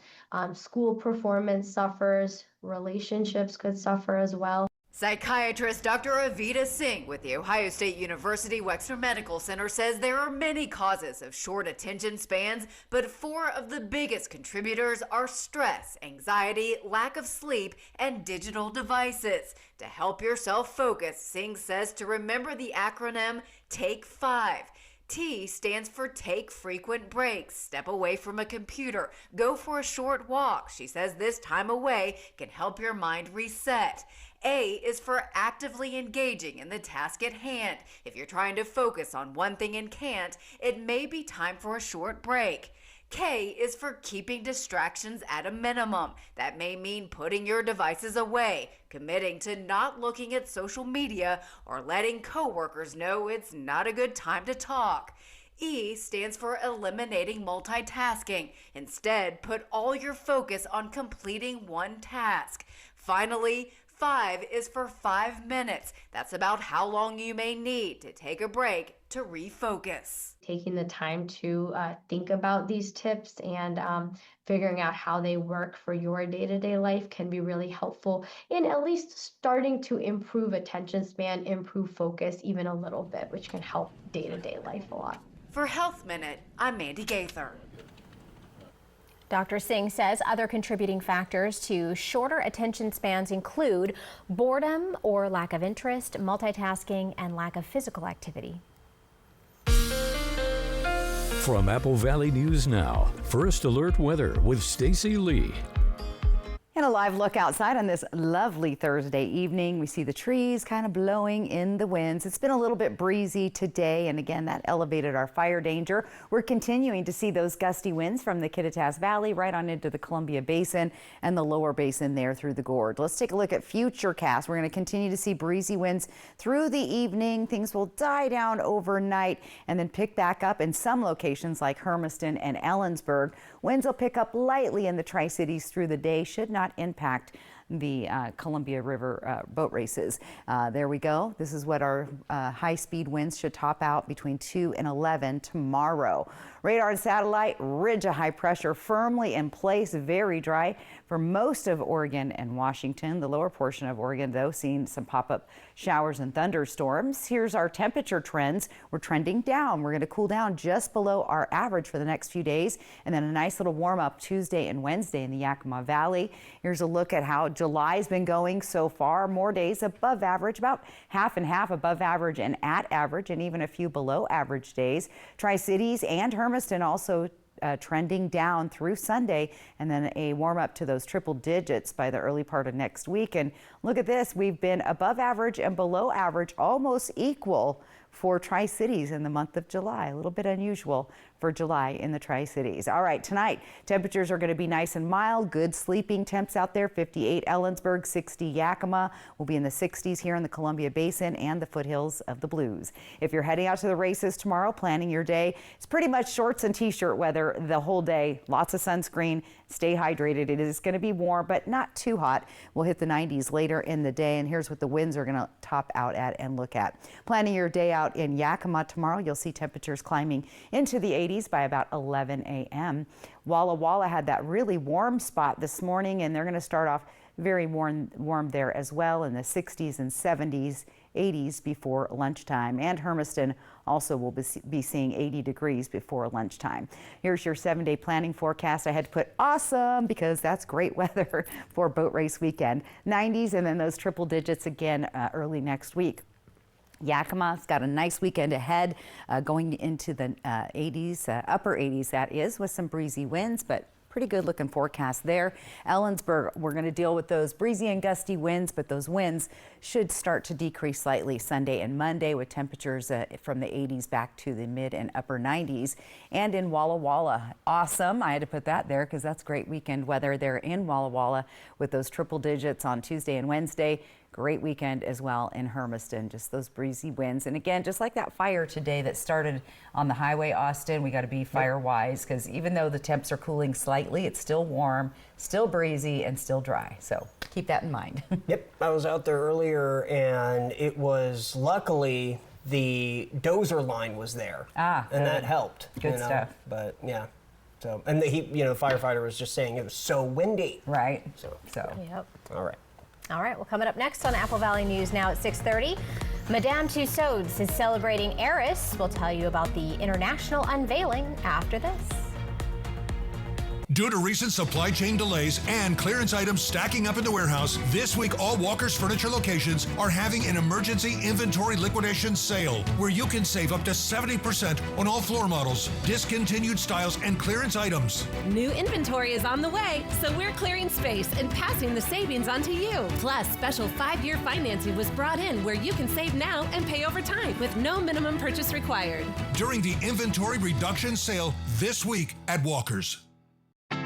school performance suffers, relationships could suffer as well. Psychiatrist Dr. Avita Singh with the Ohio State University Wexner Medical Center says there are many causes of short attention spans, but 4 of the biggest contributors are stress, anxiety, lack of sleep, and digital devices. To help yourself focus, Singh says to remember the acronym TAKE 5. T stands for take frequent breaks, step away from a computer, go for a short walk. She says this time away can help your mind reset. A is for actively engaging in the task at hand. If you're trying to focus on one thing and can't, it may be time for a short break. K is for keeping distractions at a minimum. That may mean putting your devices away, committing to not looking at social media, or letting coworkers know it's not a good time to talk. E stands for eliminating multitasking. Instead, put all your focus on completing one task. Finally, 5 is for 5 minutes. That's about how long you may need to take a break to refocus. Taking the time to think about these tips and figuring out how they work for your day-to-day life can be really helpful in at least starting to improve attention span, improve focus even a little bit, which can help day-to-day life a lot. For Health Minute, I'm Mandy Gaither. Dr. Singh says other contributing factors to shorter attention spans include boredom or lack of interest, multitasking, and lack of physical activity. From Apple Valley News Now, First Alert Weather with Stacy Lee. And a live look outside on this lovely Thursday evening. We see the trees kind of blowing in the winds. It's been a little bit breezy today, and again, that elevated our fire danger. We're continuing to see those gusty winds from the Kittitas Valley right on into the Columbia Basin and the lower basin there through the gorge. Let's take a look at futurecast. We're going to continue to see breezy winds through the evening. Things will die down overnight and then pick back up in some locations like Hermiston and Ellensburg. Winds will pick up lightly in the Tri-Cities through the day, should not impact the Columbia River boat races. There we go. This is what our high-speed winds should top out between 2 and 11 tomorrow. Radar and satellite, ridge of high pressure firmly in place, very dry for most of Oregon and Washington. The lower portion of Oregon, though, seeing some pop-up showers and thunderstorms. Here's our temperature trends. We're trending down. We're going to cool down just below our average for the next few days, and then a nice little warm-up Tuesday and Wednesday in the Yakima Valley. Here's a look at how July's been going so far. More days above average, about half and half above average and at average, and even a few below average days. Tri-Cities and Hermiston also trending down through Sunday, and then a warm up to those triple digits by the early part of next week. And look at this, we've been above average and below average, almost equal for Tri-Cities in the month of July. A little bit unusual for July in the Tri-Cities. All right, tonight, temperatures are going to be nice and mild. Good sleeping temps out there. 58 Ellensburg, 60 Yakima. We'll be in the 60s here in the Columbia Basin and the foothills of the Blues. If you're heading out to the races tomorrow, planning your day, it's pretty much shorts and t-shirt weather the whole day. Lots of sunscreen. Stay hydrated. It is going to be warm, but not too hot. We'll hit the 90s later in the day, and here's what the winds are going to top out at and look at. Planning your day out in Yakima tomorrow, you'll see temperatures climbing into the 80s by about 11 a.m. Walla Walla had that really warm spot this morning, and they're going to start off very warm there as well in the 60s and 70s, 80s before lunchtime. And Hermiston also will be seeing 80 degrees before lunchtime. Here's your 7-day planning forecast. I had to put awesome because that's great weather for boat race weekend. 90s and then those triple digits again early next week. Yakima's got a nice weekend ahead, going into the 80s, upper 80s that is, with some breezy winds, but pretty good looking forecast there. Ellensburg, we're going to deal with those breezy and gusty winds, but those winds should start to decrease slightly Sunday and Monday with temperatures from the 80s back to the mid and upper 90s. And in Walla Walla, awesome. I had to put that there because that's great weekend weather there in Walla Walla with those triple digits on Tuesday and Wednesday. great weekend as well in Hermiston. Just those breezy winds. And again, just like that fire today that started on the highway, Austin, we got to be fire wise, because even though the temps are cooling slightly, it's still warm, still breezy, and still dry. So keep that in mind. Yep, I was out there earlier, and it was luckily the dozer line was there. And that helped. Good stuff. But yeah. So, and the firefighter was just saying it was so windy. Right. So. Yep. All right. All right, well, coming up next on Apple Valley News now at 6:30, Madame Tussauds is celebrating Eris. We'll tell you about the international unveiling after this. Due to recent supply chain delays and clearance items stacking up in the warehouse, this week all Walker's Furniture locations are having an emergency inventory liquidation sale where you can save up to 70% on all floor models, discontinued styles, and clearance items. New inventory is on the way, so we're clearing space and passing the savings on to you. Plus, special 5-year financing was brought in where you can save now and pay over time with no minimum purchase required. During the inventory reduction sale this week at Walker's.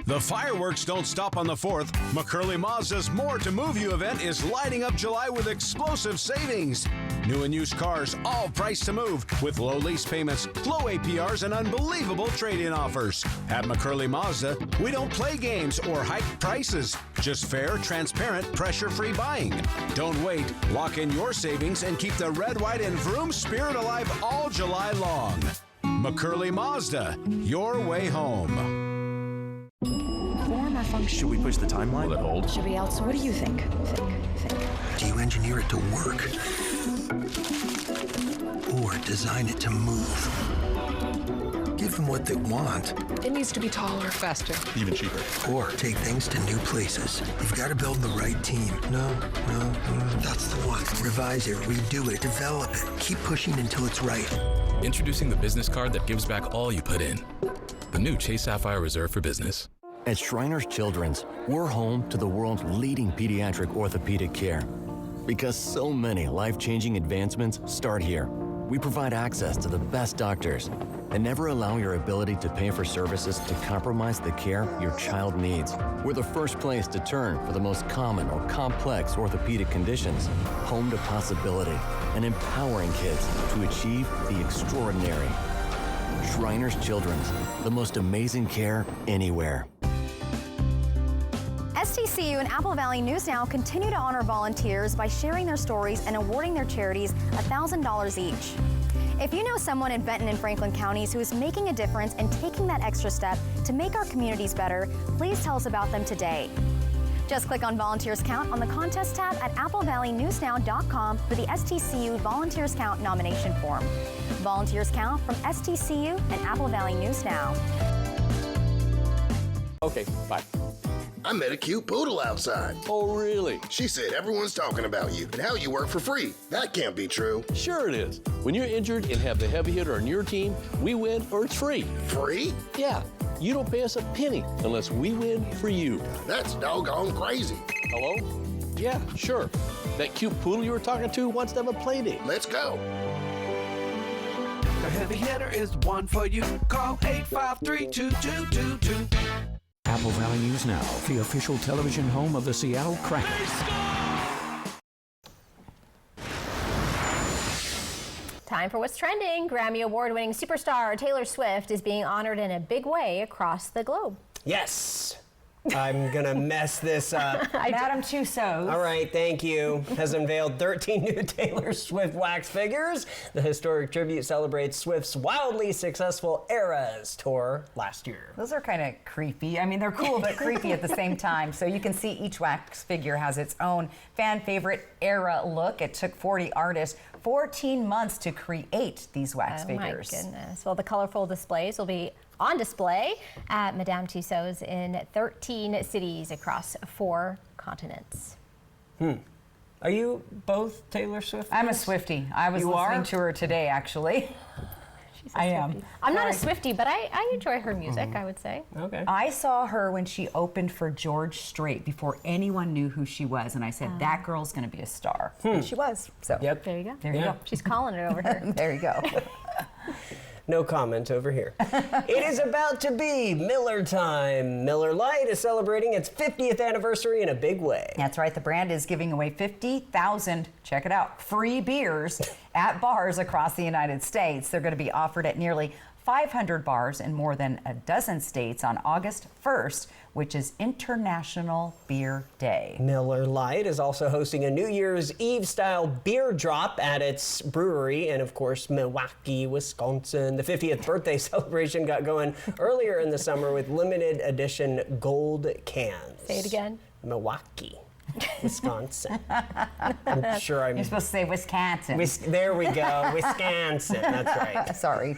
The fireworks don't stop on the 4th. McCurley Mazda's More to Move You event is lighting up July with explosive savings. New and used cars, all priced to move, with low lease payments, low APRs, and unbelievable trade-in offers. At McCurley Mazda, we don't play games or hike prices. Just fair, transparent, pressure-free buying. Don't wait. Lock in your savings and keep the red, white, and vroom spirit alive all July long. McCurley Mazda, your way home. Form or function? Should we push the timeline? Will it hold? Should we outsource? What do you think? Do you engineer it to work? Or design it to move? Give them what they want. It needs to be taller, faster. Even cheaper. Or take things to new places. You've got to build the right team. No, that's the one. Revise it, redo it, develop it. Keep pushing until it's right. Introducing the business card that gives back all you put in. The new Chase Sapphire Reserve for Business. At Shriners Children's, we're home to the world's leading pediatric orthopedic care. Because so many life-changing advancements start here. We provide access to the best doctors and never allow your ability to pay for services to compromise the care your child needs. We're the first place to turn for the most common or complex orthopedic conditions. Home to possibility and empowering kids to achieve the extraordinary. Shriners Children's, the most amazing care anywhere. STCU and Apple Valley News Now continue to honor volunteers by sharing their stories and awarding their charities $1,000 each. If you know someone in Benton and Franklin counties who is making a difference and taking that extra step to make our communities better, please tell us about them today. Just click on Volunteers Count on the contest tab at applevalleynewsnow.com for the STCU Volunteers Count nomination form. Volunteers Count from STCU and Apple Valley News Now. Okay, bye. I met a cute poodle outside. Oh, really? She said everyone's talking about you and how you work for free. That can't be true. Sure it is. When you're injured and have the heavy hitter on your team, we win or it's free. Free? Yeah. You don't pay us a penny unless we win for you. That's doggone crazy. Hello? Yeah, sure. That cute poodle you were talking to wants to have a play date. Let's go. The heavy hitter is the one for you. Call 853-2222. Apple Valley News Now, the official television home of the Seattle Kraken. Time for what's trending. Grammy Award-winning superstar Taylor Swift is being honored in a big way across the globe. Yes. I'm gonna mess this up. Madame Tussauds. All right, thank you. Has unveiled 13 new Taylor Swift wax figures. The historic tribute celebrates Swift's wildly successful Eras tour last year. Those are kind of creepy. I mean, they're cool, but creepy at the same time. So you can see each wax figure has its own fan favorite era look. It took 40 artists 14 months to create these wax figures. Oh my goodness. Well, the colorful displays will be on display at Madame Tussauds in 13 cities across 4 continents. Are you both Taylor Swift? I'm a Swiftie. I was listening to her today, actually. I am. I'm not a Swiftie, but I enjoy her music, I would say. Okay. I saw her when she opened for George Strait before anyone knew who she was, and I said, that girl's going to be a star. And she was. So There you go. There you go. She's calling it over here. There you go. No comment over here. It is about to be Miller time. Miller Lite is celebrating its 50th anniversary in a big way. That's right. The brand is giving away 50,000, check it out, free beers at bars across the United States. They're going to be offered at nearly 500 bars in more than a dozen states on August 1st, which is International Beer Day. Miller Lite is also hosting a New Year's Eve-style beer drop at its brewery in, of course, Milwaukee, Wisconsin. The 50th birthday celebration got going earlier in the summer with limited edition gold cans. Say it again. Milwaukee, Wisconsin. I'm sure I'm... You're supposed to say Wisconsin. There we go, Wisconsin. That's right. Sorry.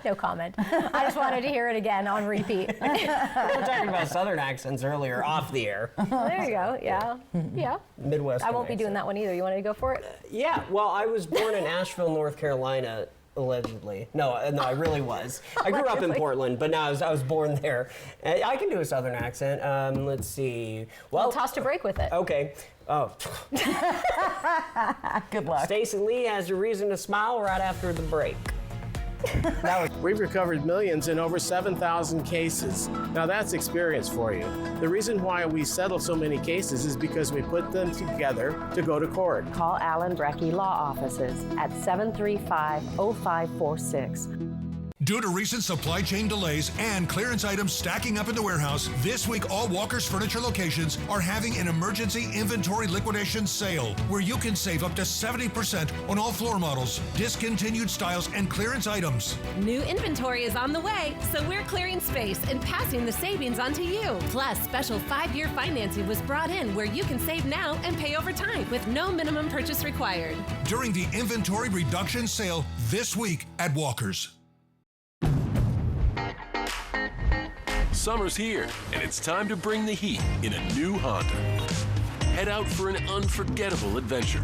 No comment. I just wanted to hear it again on repeat. We were talking about Southern accents earlier, off the air. There you go. Yeah. Yeah. Midwest. I won't be doing that one either. You want to go for it? Yeah. Well, I was born in Asheville, North Carolina. Allegedly. No, I really was. I grew up in Portland, but no, I was born there. I can do a Southern accent. Let's see. Well, toss to break with it. Okay. Oh. Good luck. Stacey Lee has a reason to smile right after the break. We've recovered millions in over 7,000 cases. Now that's experience for you. The reason why we settle so many cases is because we put them together to go to court. Call Allen Brecky Law Offices at 735-0546. Due to recent supply chain delays and clearance items stacking up in the warehouse, this week all Walker's Furniture locations are having an emergency inventory liquidation sale where you can save up to 70% on all floor models, discontinued styles, and clearance items. New inventory is on the way, so we're clearing space and passing the savings on to you. Plus, special 5-year financing was brought in where you can save now and pay over time with no minimum purchase required. During the inventory reduction sale this week at Walker's. Summer's here, and it's time to bring the heat in a new Honda. Head out for an unforgettable adventure,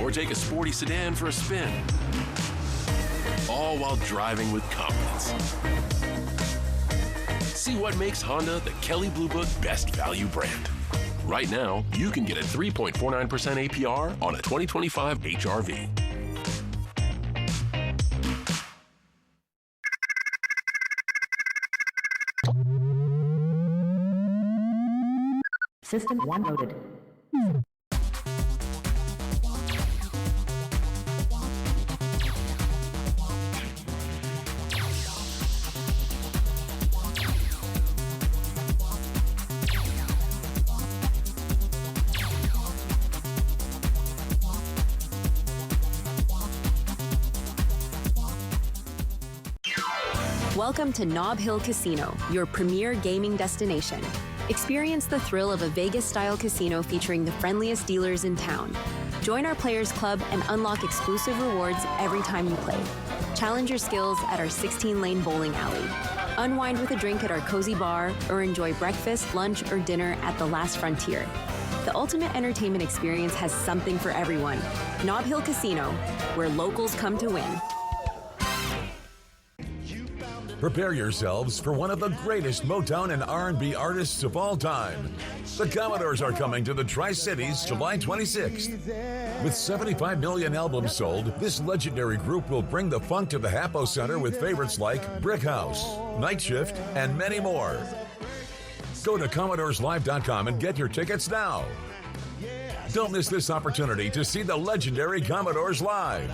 or take a sporty sedan for a spin, all while driving with confidence. See what makes Honda the Kelley Blue Book Best Value brand. Right now, you can get a 3.49% APR on a 2025 HR-V. System 1 loaded. Welcome to Nob Hill Casino, your premier gaming destination. Experience the thrill of a Vegas-style casino featuring the friendliest dealers in town. Join our Players Club and unlock exclusive rewards every time you play. Challenge your skills at our 16-lane bowling alley. Unwind with a drink at our cozy bar, or enjoy breakfast, lunch, or dinner at the Last Frontier. The ultimate entertainment experience has something for everyone. Nob Hill Casino, where locals come to win. Prepare yourselves for one of the greatest Motown and R&B artists of all time. The Commodores are coming to the Tri-Cities July 26th. With 75 million albums sold, this legendary group will bring the funk to the Hapo Center with favorites like Brick House, Night Shift, and many more. Go to CommodoresLive.com and get your tickets now. Don't miss this opportunity to see the legendary Commodores live.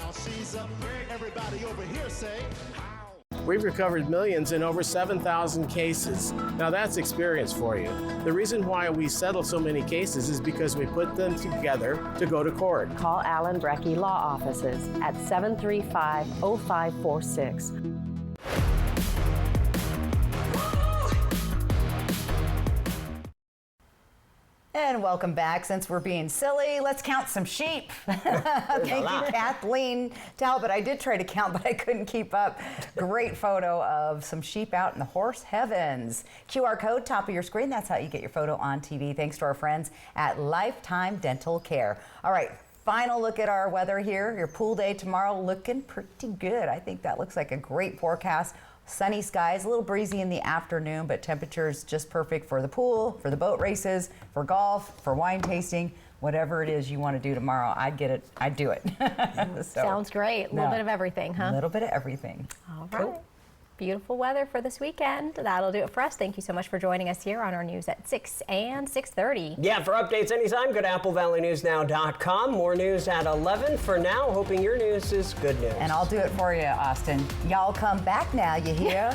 We've recovered millions in over 7,000 cases. Now that's experience for you. The reason why we settle so many cases is because we put them together to go to court. Call Allen Brecky Law Offices at 735-0546. And welcome back. Since we're being silly, let's count some sheep. Thank you, Kathleen Talbot. I did try to count, but I couldn't keep up. Great photo of some sheep out in the horse heavens. QR code, top of your screen. That's how you get your photo on TV. Thanks to our friends at Lifetime Dental Care. All right, final look at our weather here. Your pool day tomorrow looking pretty good. I think that looks like a great forecast. Sunny skies, a little breezy in the afternoon, but temperatures just perfect for the pool, for the boat races, for golf, for wine tasting. whatever it is you want to do tomorrow, I get it. I do it. So, Sounds great. A little bit of everything, huh? A little bit of everything. All right. Beautiful weather for this weekend. That'll do it for us. Thank you so much for joining us here on our news at 6 and 6:30. Yeah, for updates anytime, go to AppleValleyNewsNow.com. More news at 11. For now, hoping your news is good news. And I'll do it for you, Austin. Y'all come back now, you hear?